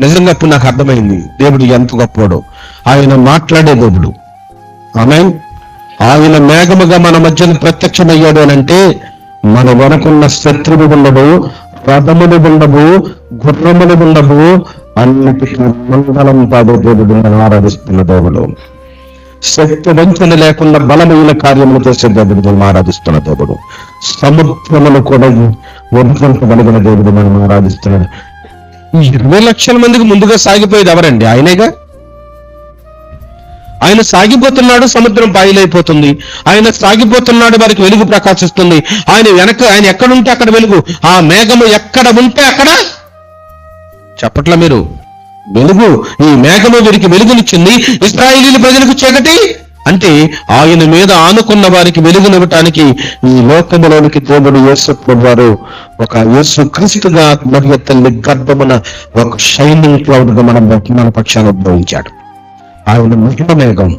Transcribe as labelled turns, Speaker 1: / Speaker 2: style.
Speaker 1: నిజంగా ఇప్పుడు నాకు అర్థమైంది దేవుడు ఎంత గొప్పవాడో. ఆయన మాట్లాడే దేవుడు. ఆమేన్. ఆయన మేఘముగా మన మధ్యన ప్రత్యక్షమయ్యాడు అని అంటే మన వెనకున్న శత్రువు ఉండవు, రథములు ఉండవు, గుర్రములు ఉండవు, అన్నిటికీ మంగళం పాడే దేవుడు మనం ఆరాధిస్తున్న దేవుడు. శక్తి వంచన లేకుండా బలమైన కార్యములు చేసే దేవుడు మనం ఆరాధిస్తున్న దేవుడు. సముద్రములు కూడా వదులుకోగలిగిన దేవుడు మనం ఆరాధిస్తున్నాడు. 20 లక్షల మందికి ముందుగా సాగిపోయేది ఎవరండి? ఆయనేగా. ఆయన సాగిపోతున్నాడు, సముద్రం పాయలైపోతుంది. ఆయన సాగిపోతున్నాడు, వారికి వెలుగు ప్రకాశిస్తుంది. ఆయన ఎక్కడుంటే అక్కడ వెలుగు. ఆ మేఘము ఎక్కడ ఉంటే అక్కడ, చెప్పట్లా మీరు, వెలుగు. ఈ మేఘము వీరికి వెలుగునిచ్చింది, ఇశ్రాయేలీయుల ప్రజలకు చీకటి. అంటే ఆయన మీద ఆనుకున్న వారికి వెలుగునివ్వటానికి ఈ లోకములోనికి దేవుడు యేసు వారు ఒక యేసు క్రీస్తుగా మరియ తల్లి గర్భమున ఒక షైనింగ్ క్లౌడ్ గా మన పక్షాన్ని ఉద్భవించాడు. ఆయన మహిమ మేఘం.